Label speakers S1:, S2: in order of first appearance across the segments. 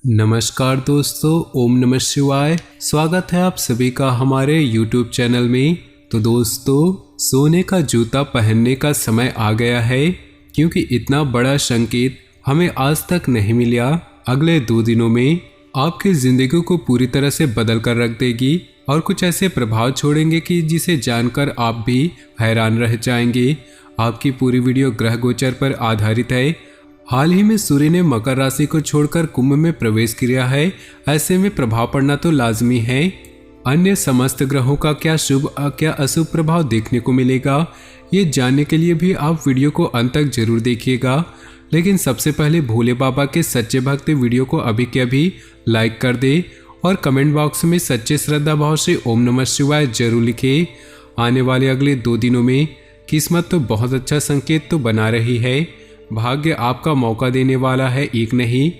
S1: नमस्कार दोस्तों, ओम नमः शिवाय। स्वागत है आप सभी का हमारे YouTube चैनल में। तो दोस्तों, सोने का जूता पहनने का समय आ गया है, क्योंकि इतना बड़ा संकेत हमें आज तक नहीं मिला। अगले 2 दिनों में आपकी ज़िंदगी को पूरी तरह से बदल कर रख देगी और कुछ ऐसे प्रभाव छोड़ेंगे कि जिसे जानकर आप भी हैरान रह जाएंगे। आपकी पूरी वीडियो ग्रह गोचर पर आधारित है। हाल ही में सूर्य ने मकर राशि को छोड़कर कुंभ में प्रवेश किया है। ऐसे में प्रभाव पड़ना तो लाजमी है। अन्य समस्त ग्रहों का क्या शुभ क्या अशुभ प्रभाव देखने को मिलेगा, ये जानने के लिए भी आप वीडियो को अंत तक जरूर देखिएगा। लेकिन सबसे पहले भोले बाबा के सच्चे भक्त वीडियो को अभी के अभी लाइक कर दे और कमेंट बॉक्स में सच्चे श्रद्धा भाव से ओम नमः शिवाय जरूर लिखे। आने वाले अगले 2 दिनों में किस्मत तो बहुत अच्छा संकेत तो बना रही है। भाग्य आपका मौका देने वाला है, एक नहीं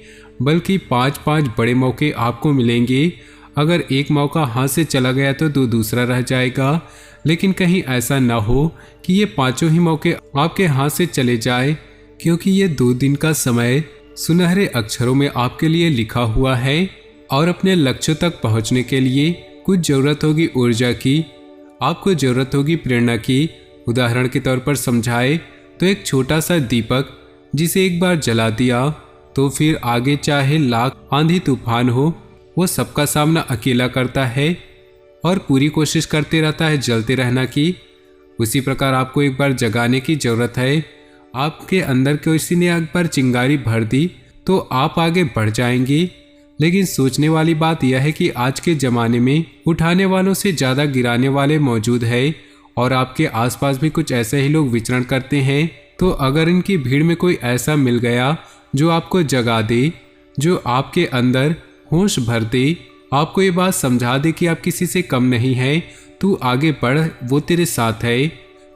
S1: बल्कि 5 बड़े मौके आपको मिलेंगे। अगर एक मौका हाथ से चला गया तो दूसरा रह जाएगा, लेकिन कहीं ऐसा ना हो कि ये 5 ही मौके आपके हाथ से चले जाए, क्योंकि ये 2 दिन का समय सुनहरे अक्षरों में आपके लिए लिखा हुआ है। और अपने लक्ष्य तक पहुंचने के लिए कुछ जरूरत होगी ऊर्जा की, आपको जरूरत होगी प्रेरणा की। उदाहरण के तौर पर समझाए तो एक छोटा सा दीपक जिसे एक बार जला दिया तो फिर आगे चाहे लाख आंधी तूफान हो, वो सबका सामना अकेला करता है और पूरी कोशिश करते रहता है जलते रहना की। उसी प्रकार आपको एक बार जगाने की जरूरत है। आपके अंदर किसी ने एक बार चिंगारी भर दी तो आप आगे बढ़ जाएंगे। लेकिन सोचने वाली बात यह है कि आज के ज़माने में उठाने वालों से ज़्यादा गिराने वाले मौजूद है और आपके आसपास भी कुछ ऐसे ही लोग विचरण करते हैं। तो अगर इनकी भीड़ में कोई ऐसा मिल गया जो आपको जगा दे, जो आपके अंदर होश भर दे, आपको ये बात समझा दे कि आप किसी से कम नहीं है, तू आगे बढ़, वो तेरे साथ है,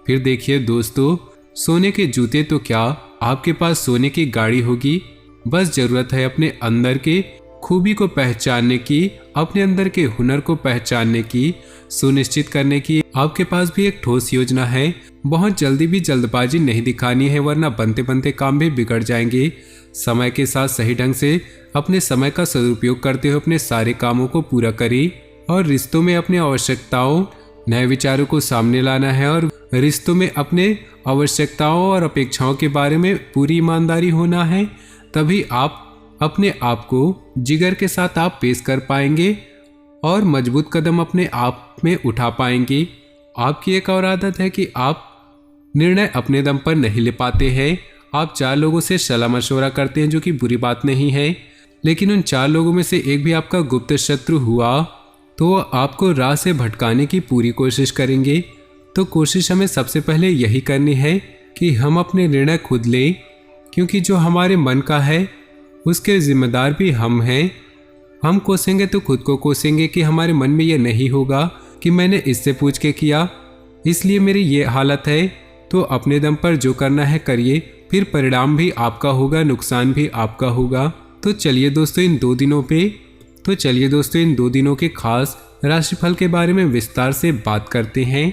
S1: फिर देखिए दोस्तों, सोने के जूते तो क्या, आपके पास सोने की गाड़ी होगी। बस जरूरत है अपने अंदर के खूबी को पहचानने की, अपने अंदर के हुनर को पहचानने की, सुनिश्चित करने की। आपके पास भी एक ठोस योजना है। बहुत जल्दी भी जल्दबाजी नहीं दिखानी है, वरना बनते बनते काम भी बिगड़ जाएंगे। समय के साथ सही ढंग से अपने समय का सदुपयोग करते हुए अपने सारे कामों को पूरा करें और रिश्तों में अपनी आवश्यकताओं, नए विचारों को सामने लाना है और रिश्तों में अपने आवश्यकताओं और अपेक्षाओं के बारे में पूरी ईमानदारी होना है। तभी आप अपने आप को जिगर के साथ आप पेश कर पाएंगे और मजबूत कदम अपने आप में उठा पाएंगे। आपकी एक और आदत है कि आप निर्णय अपने दम पर नहीं ले पाते हैं। आप 4 लोगों से सलाह मशवरा करते हैं, जो कि बुरी बात नहीं है, लेकिन उन 4 लोगों में से एक भी आपका गुप्त शत्रु हुआ तो आपको राह से भटकाने की पूरी कोशिश करेंगे। तो कोशिश हमें सबसे पहले यही करनी है कि हम अपने निर्णय खुद लें, क्योंकि जो हमारे मन का है उसके जिम्मेदार भी हम हैं। हम कोसेंगे तो खुद को कोसेंगे कि हमारे मन में ये नहीं होगा कि मैंने इससे पूछ के किया, इसलिए मेरी ये हालत है। तो अपने दम पर जो करना है करिए, फिर परिणाम भी आपका होगा, नुकसान भी आपका होगा। तो चलिए दोस्तों इन 2 दिनों के खास राशिफल के बारे में विस्तार से बात करते हैं।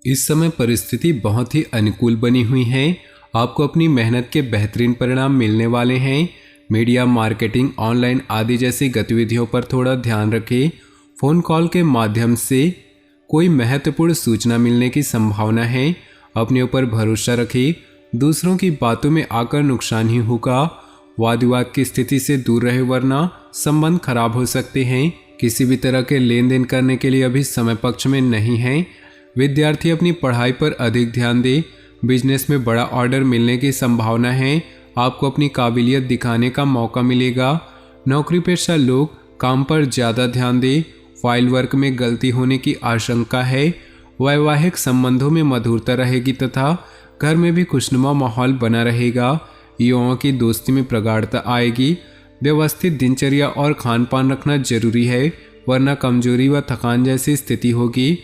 S1: इस समय परिस्थिति बहुत ही अनुकूल बनी हुई है। आपको अपनी मेहनत के बेहतरीन परिणाम मिलने वाले हैं। मीडिया, मार्केटिंग, ऑनलाइन आदि जैसी गतिविधियों पर थोड़ा ध्यान रखें। फ़ोन कॉल के माध्यम से कोई महत्वपूर्ण सूचना मिलने की संभावना है। अपने ऊपर भरोसा रखें, दूसरों की बातों में आकर नुकसान ही होगा। वाद विवाद की स्थिति से दूर रहे, वरना संबंध खराब हो सकते हैं। किसी भी तरह के लेन देन करने के लिए अभी समय पक्ष में नहीं है। विद्यार्थी अपनी पढ़ाई पर अधिक ध्यान दें। बिजनेस में बड़ा ऑर्डर मिलने की संभावना है। आपको अपनी काबिलियत दिखाने का मौका मिलेगा। नौकरी पेशा लोग काम पर ज़्यादा ध्यान दें। फाइल वर्क में गलती होने की आशंका है। वैवाहिक संबंधों में मधुरता रहेगी तथा घर में भी खुशनुमा माहौल बना रहेगा। युवाओं की दोस्ती में प्रगाढ़ता आएगी। व्यवस्थित दिनचर्या और खान पान रखना जरूरी है, वरना कमजोरी व थकान जैसी स्थिति होगी।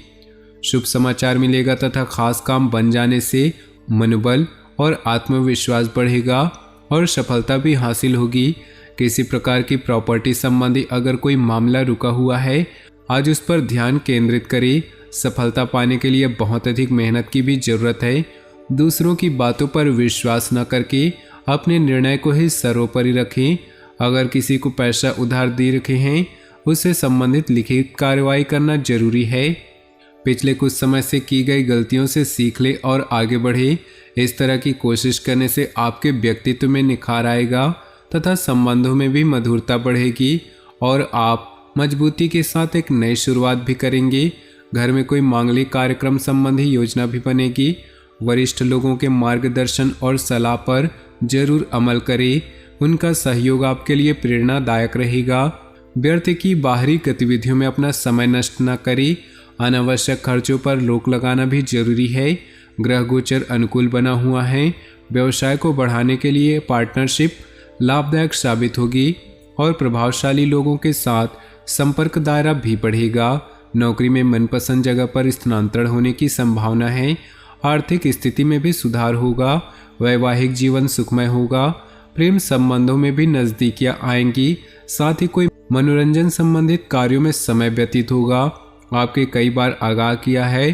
S1: शुभ समाचार मिलेगा तथा खास काम बन जाने से मनोबल और आत्मविश्वास बढ़ेगा और सफलता भी हासिल होगी। किसी प्रकार की प्रॉपर्टी संबंधी अगर कोई मामला रुका हुआ है, आज उस पर ध्यान केंद्रित करें। सफलता पाने के लिए बहुत अधिक मेहनत की भी जरूरत है। दूसरों की बातों पर विश्वास न करके अपने निर्णय को ही सर्वोपरि रखें। अगर किसी को पैसा उधार दे रखे हैं उससे संबंधित लिखित कार्रवाई करना जरूरी है। पिछले कुछ समय से की गई गलतियों से सीख ले और आगे बढ़े। इस तरह की कोशिश करने से आपके व्यक्तित्व में निखार आएगा तथा संबंधों में भी मधुरता बढ़ेगी और आप मजबूती के साथ एक नई शुरुआत भी करेंगे। घर में कोई मांगलिक कार्यक्रम संबंधी योजना भी बनेगी। वरिष्ठ लोगों के मार्गदर्शन और सलाह पर जरूर अमल करें। उनका सहयोग आपके लिए प्रेरणादायक रहेगा। व्यर्थ की बाहरी गतिविधियों में अपना समय नष्ट न करें। अनावश्यक खर्चों पर रोक लगाना भी जरूरी है। ग्रह गोचर अनुकूल बना हुआ है। व्यवसाय को बढ़ाने के लिए पार्टनरशिप लाभदायक साबित होगी और प्रभावशाली लोगों के साथ संपर्क दायरा भी बढ़ेगा। नौकरी में मनपसंद जगह पर स्थानांतरण होने की संभावना है। आर्थिक स्थिति में भी सुधार होगा। वैवाहिक जीवन सुखमय होगा। प्रेम संबंधों में भी नजदीकियां आएंगी। साथ ही कोई मनोरंजन संबंधित कार्यों में समय व्यतीत होगा। आपके कई बार आगाह किया है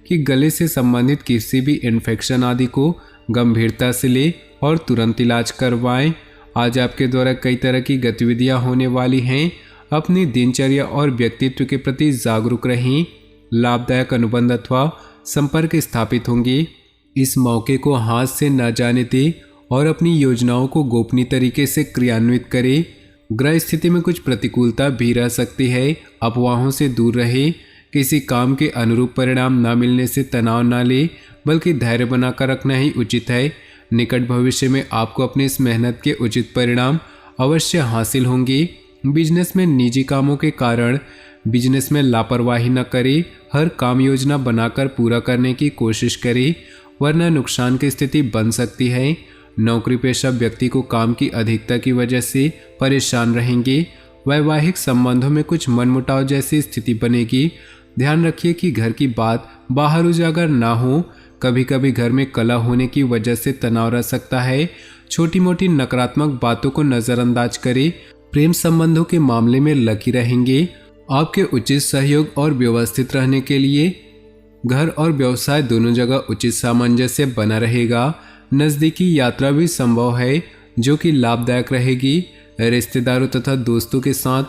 S1: कि गले से संबंधित किसी भी इन्फेक्शन आदि को गंभीरता से ले और तुरंत इलाज करवाएं। आज आपके द्वारा कई तरह की गतिविधियां होने वाली हैं। अपनी दिनचर्या और व्यक्तित्व के प्रति जागरूक रहें। लाभदायक अनुबंध अथवा संपर्क स्थापित होंगे। इस मौके को हाथ से न जाने दें और अपनी योजनाओं को गोपनीय तरीके से क्रियान्वित करें। ग्रह स्थिति में कुछ प्रतिकूलता भी रह सकती है। अफवाहों से दूर रहे। किसी काम के अनुरूप परिणाम न मिलने से तनाव न ले, बल्कि धैर्य बनाकर रखना ही उचित है। निकट भविष्य में आपको अपनी इस मेहनत के उचित परिणाम अवश्य हासिल होंगे। बिजनेस में निजी कामों के कारण बिजनेस में लापरवाही न करें। हर काम योजना बनाकर पूरा करने की कोशिश करें, वरना नुकसान की स्थिति बन सकती है। नौकरी पेशा व्यक्ति को काम की अधिकता की वजह से परेशान रहेंगे। वैवाहिक संबंधों में कुछ मनमुटाव जैसी स्थिति बनेगी। ध्यान रखिए कि घर की बात बाहर उजागर ना हो। कभी कभी घर में कलह होने की वजह से तनाव रह सकता है। छोटी मोटी नकारात्मक बातों को नज़रअंदाज करें। प्रेम संबंधों के मामले में लकी रहेंगे। आपके उचित सहयोग और व्यवस्थित रहने के लिए घर और व्यवसाय दोनों जगह उचित सामंजस्य बना रहेगा। नज़दीकी यात्रा भी संभव है जो कि लाभदायक रहेगी। रिश्तेदारों तथा दोस्तों के साथ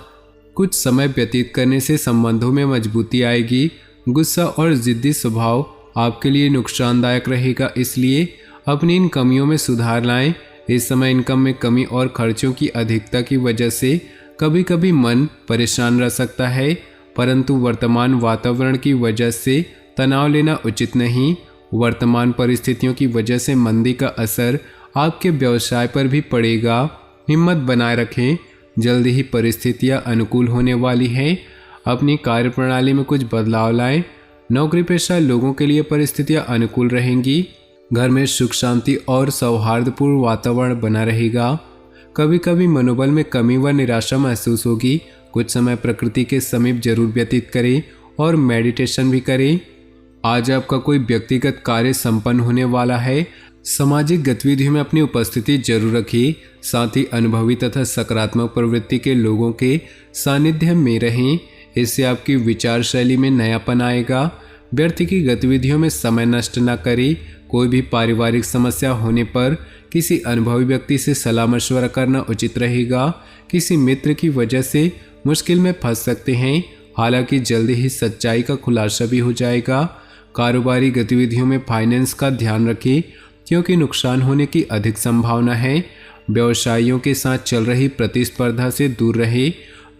S1: कुछ समय व्यतीत करने से संबंधों में मजबूती आएगी। गुस्सा और जिद्दी स्वभाव आपके लिए नुकसानदायक रहेगा, इसलिए अपनी इन कमियों में सुधार लाएं। इस समय इनकम में कमी और खर्चों की अधिकता की वजह से कभी कभी मन परेशान रह सकता है, परंतु वर्तमान वातावरण की वजह से तनाव लेना उचित नहीं। वर्तमान परिस्थितियों की वजह से मंदी का असर आपके व्यवसाय पर भी पड़ेगा। हिम्मत बनाए रखें। जल्दी ही परिस्थितियां अनुकूल होने वाली हैं। अपनी कार्यप्रणाली में कुछ बदलाव लाएं। नौकरी पेशा लोगों के लिए परिस्थितियां अनुकूल रहेंगी। घर में सुख शांति और सौहार्दपूर्ण वातावरण बना रहेगा। कभी कभी मनोबल में कमी व निराशा महसूस होगी। कुछ समय प्रकृति के समीप जरूर व्यतीत करें और मेडिटेशन भी करें। आज आपका कोई व्यक्तिगत कार्य संपन्न होने वाला है। सामाजिक गतिविधियों में अपनी उपस्थिति जरूर रखिए। साथ ही अनुभवी तथा सकारात्मक प्रवृत्ति के लोगों के सानिध्य में रहें। इससे आपकी विचार शैली में नयापन आएगा। व्यर्थ की गतिविधियों में समय नष्ट न करें। कोई भी पारिवारिक समस्या होने पर किसी अनुभवी व्यक्ति से सलाह मशवरा करना उचित रहेगा। किसी मित्र की वजह से मुश्किल में फंस सकते हैं, हालांकि जल्दी ही सच्चाई का खुलासा भी हो जाएगा। कारोबारी गतिविधियों में फाइनेंस का ध्यान रखें, क्योंकि नुकसान होने की अधिक संभावना है। व्यवसायियों के साथ चल रही प्रतिस्पर्धा से दूर रहे।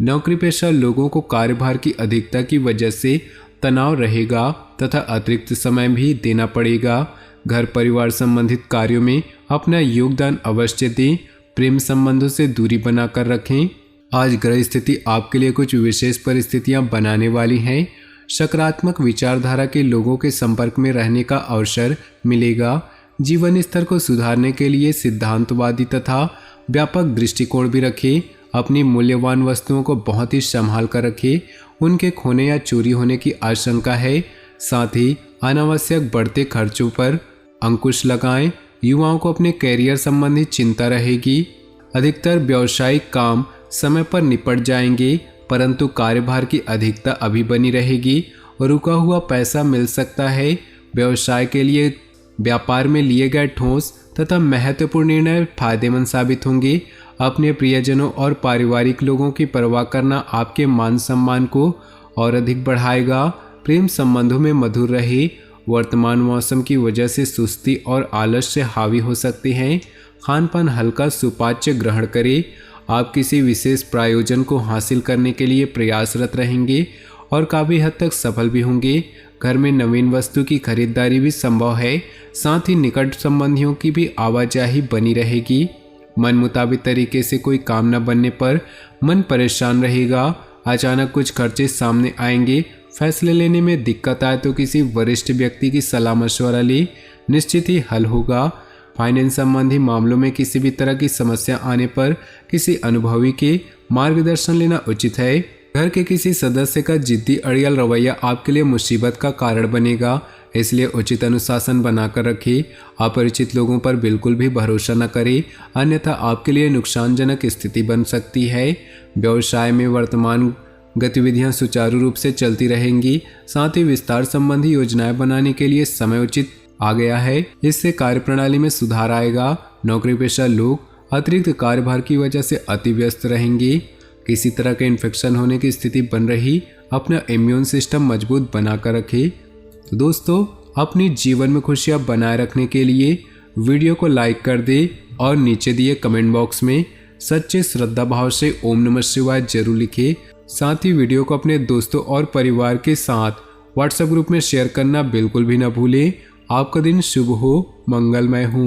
S1: नौकरी पेशा लोगों को कार्यभार की अधिकता की वजह से तनाव रहेगा तथा अतिरिक्त समय भी देना पड़ेगा। घर परिवार संबंधित कार्यों में अपना योगदान अवश्य दें। प्रेम संबंधों से दूरी बनाकर रखें। आज ग्रह स्थिति आपके लिए कुछ विशेष परिस्थितियां बनाने वाली हैं। सकारात्मक विचारधारा के लोगों के संपर्क में रहने का अवसर मिलेगा। जीवन स्तर को सुधारने के लिए सिद्धांतवादी तथा व्यापक दृष्टिकोण भी रखें। अपनी मूल्यवान वस्तुओं को बहुत ही संभाल कर रखें। उनके खोने या चोरी होने की आशंका है। साथ ही अनावश्यक बढ़ते खर्चों पर अंकुश लगाएं। युवाओं को अपने कैरियर संबंधी चिंता रहेगी। अधिकतर व्यावसायिक काम समय पर निपट जाएंगे, परंतु कार्यभार की अधिकता अभी बनी रहेगी। रुका हुआ पैसा मिल सकता है। व्यवसाय के लिए व्यापार में लिए गए ठोस तथा महत्वपूर्ण निर्णय फायदेमंद साबित होंगे। अपने प्रियजनों और पारिवारिक लोगों की परवाह करना आपके मान सम्मान को और अधिक बढ़ाएगा। प्रेम संबंधों में मधुर रहे। वर्तमान मौसम की वजह से सुस्ती और आलस्य हावी हो सकते हैं। खान पान हल्का सुपाच्य ग्रहण करें। आप किसी विशेष प्रयोजन को हासिल करने के लिए प्रयासरत रहेंगे और काफ़ी हद तक सफल भी होंगे। घर में नवीन वस्तु की खरीदारी भी संभव है। साथ ही निकट संबंधियों की भी आवाजाही बनी रहेगी। मन मुताबिक तरीके से कोई काम न बनने पर मन परेशान रहेगा। अचानक कुछ खर्चे सामने आएंगे। फैसले लेने में दिक्कत आए तो किसी वरिष्ठ व्यक्ति की सलाह मशवरा ले, निश्चित ही हल होगा। फाइनेंस संबंधी मामलों में किसी भी तरह की समस्या आने पर किसी अनुभवी के मार्गदर्शन लेना उचित है। घर के किसी सदस्य का जिद्दी अड़ियल रवैया आपके लिए मुसीबत का कारण बनेगा, इसलिए उचित अनुशासन बनाकर रखें। अपरिचित लोगों पर बिल्कुल भी भरोसा न करें, अन्यथा आपके लिए नुकसानजनक स्थिति बन सकती है। व्यवसाय में वर्तमान गतिविधियां सुचारू रूप से चलती रहेंगी। साथ ही विस्तार संबंधी योजनाएं बनाने के लिए समय उचित आ गया है। इससे कार्यप्रणाली में सुधार आएगा। नौकरी पेशा लोग अतिरिक्त कार्यभार की वजह से अति व्यस्त रहेंगे। किसी तरह के इन्फेक्शन होने की स्थिति बन रही, अपना इम्यून सिस्टम मजबूत बनाकर रखें। तो दोस्तों, अपने जीवन में खुशियां बनाए रखने के लिए वीडियो को लाइक कर दे और नीचे दिए कमेंट बॉक्स में सच्चे श्रद्धा भाव से ओम नमः शिवाय जरूर लिखें। साथ ही वीडियो को अपने दोस्तों और परिवार के साथ व्हाट्सएप ग्रुप में शेयर करना बिल्कुल भी न भूलें। आपका दिन शुभ हो, मंगलमय हो।